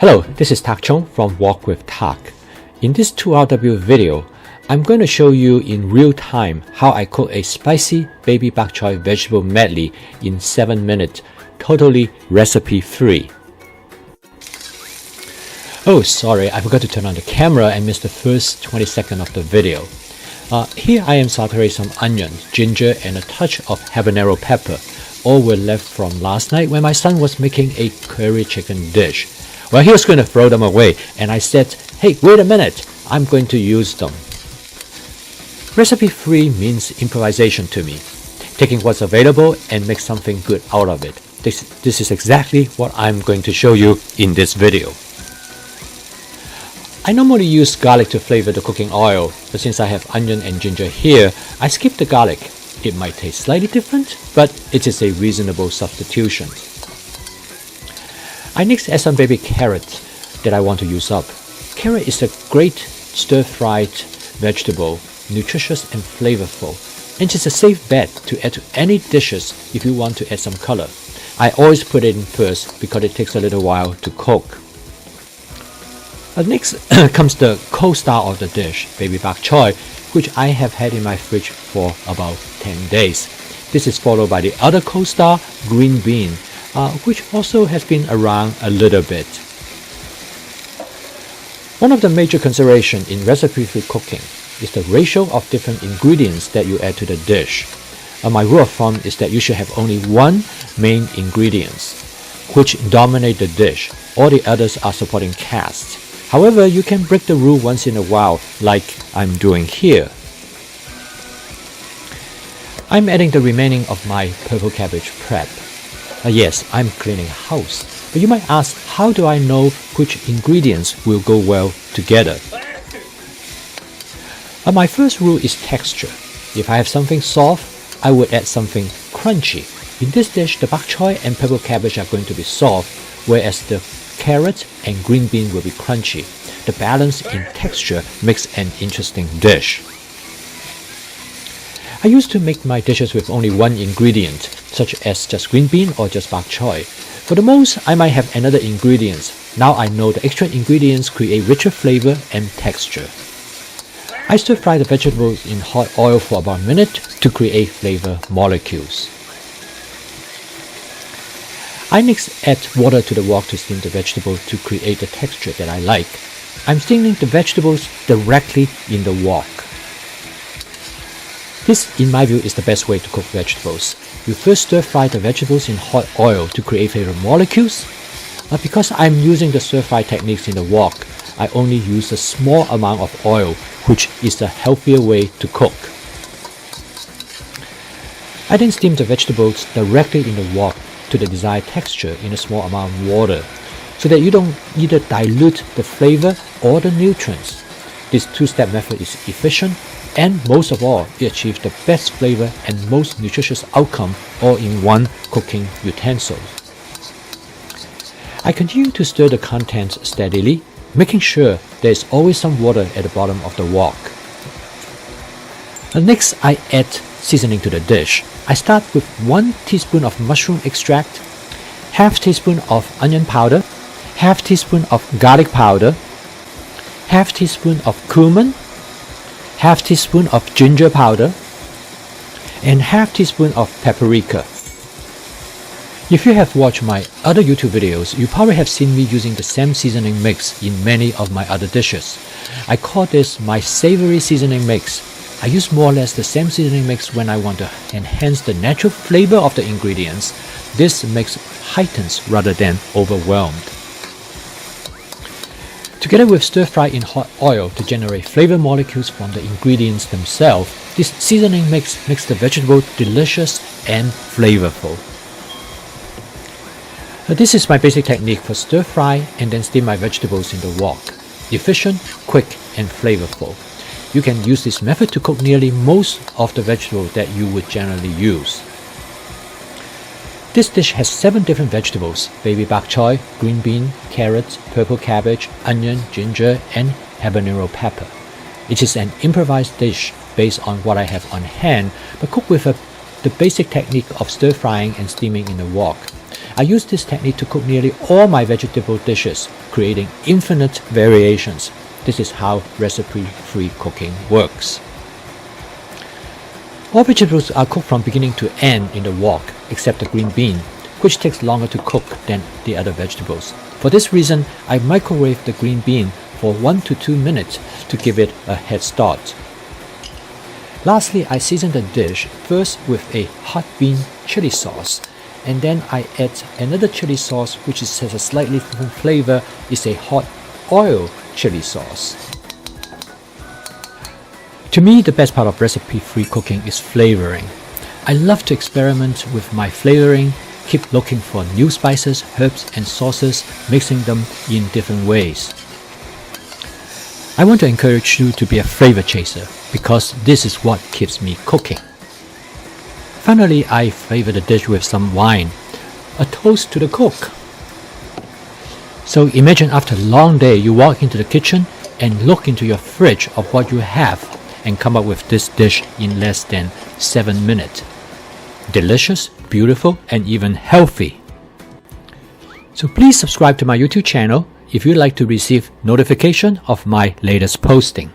Hello, this is Tak Chong from Walk with Tak. In this 2RW video, I'm going to show you in real time how I cook a spicy baby bok choy vegetable medley in 7 minutes, totally recipe free. Oh, sorry, I forgot to turn on the camera and missed the first 20 seconds of the video. Here I am sauteing some onion, ginger and a touch of habanero pepper. All were left from last night when my son was making a curry chicken dish. Well, he was going to throw them away, and I said, hey, wait a minute, I'm going to use them. Recipe free means improvisation to me, taking what's available and make something good out of it. This is exactly what I'm going to show you in this video. I normally use garlic to flavor the cooking oil, but since I have onion and ginger here, I skip the garlic. It might taste slightly different, but it is a reasonable substitution. I next add some baby carrot that I want to use up. Carrot is a great stir-fried vegetable, nutritious and flavorful, and it's a safe bet to add to any dishes if you want to add some color. I always put it in first because it takes a little while to cook. Next comes the co-star of the dish, baby bok choy, which I have had in my fridge for about 10 days. This is followed by the other co-star, green bean, which also has been around a little bit. One of the major considerations in recipe-free cooking is the ratio of different ingredients that you add to the dish. My rule of thumb is that you should have only one main ingredient, which dominate the dish. All the others are supporting cast. However, you can break the rule once in a while, like I'm doing here. I'm adding the remaining of my purple cabbage prep. Yes, I'm cleaning house, but you might ask, how do I know which ingredients will go well together? My first rule is texture. If I have something soft, I would add something crunchy. In this dish, the bok choy and purple cabbage are going to be soft, whereas the carrot and green bean will be crunchy. The balance in texture makes an interesting dish. I used to make my dishes with only one ingredient, such as just green bean or just bok choy. For the most, I might have another ingredient. Now I know the extra ingredients create richer flavor and texture. I stir-fry the vegetables in hot oil for about a minute to create flavor molecules. I next add water to the wok to steam the vegetable to create the texture that I like. I'm steaming the vegetables directly in the wok. This, in my view, is the best way to cook vegetables. You first stir-fry the vegetables in hot oil to create flavor molecules. Because I'm using the stir-fry techniques in the wok, I only use a small amount of oil, which is the healthier way to cook. I then steam the vegetables directly in the wok to the desired texture in a small amount of water, so that you don't either dilute the flavor or the nutrients. This two-step method is efficient, and most of all, it achieves the best flavor and most nutritious outcome all in one cooking utensil. I continue to stir the contents steadily, making sure there is always some water at the bottom of the wok. Next, I add seasoning to the dish. I start with 1 teaspoon of mushroom extract, half teaspoon of onion powder, half teaspoon of garlic powder, half teaspoon of cumin, half teaspoon of ginger powder, and half teaspoon of paprika. If you have watched my other YouTube videos, you probably have seen me using the same seasoning mix in many of my other dishes. I call this my savory seasoning mix. I use more or less the same seasoning mix when I want to enhance the natural flavor of the ingredients. This makes heightens rather than overwhelmed. Together with stir-fry in hot oil to generate flavor molecules from the ingredients themselves, this seasoning mix makes the vegetable delicious and flavorful. This is my basic technique for stir-fry and then steam my vegetables in the wok. Efficient, quick, and flavorful. You can use this method to cook nearly most of the vegetables that you would generally use. This dish has 7 different vegetables: baby bok choy, green bean, carrots, purple cabbage, onion, ginger, and habanero pepper. It is an improvised dish based on what I have on hand, but cooked with the basic technique of stir-frying and steaming in the wok. I use this technique to cook nearly all my vegetable dishes, creating infinite variations. This is how recipe-free cooking works. All vegetables are cooked from beginning to end in the wok, except the green bean, which takes longer to cook than the other vegetables. For this reason, I microwave the green bean for 1 to 2 minutes to give it a head start. Lastly, I season the dish first with a hot bean chili sauce, and then I add another chili sauce which has a slightly different flavor. It's a hot oil chili sauce. To me, the best part of recipe-free cooking is flavoring. I love to experiment with my flavoring, keep looking for new spices, herbs and sauces, mixing them in different ways. I want to encourage you to be a flavor chaser because this is what keeps me cooking. Finally, I flavor the dish with some wine, a toast to the cook. So imagine after a long day, you walk into the kitchen and look into your fridge of what you have and come up with this dish in less than 7 minutes. Delicious, beautiful, and even healthy. So please subscribe to my YouTube channel if you'd like to receive notification of my latest posting.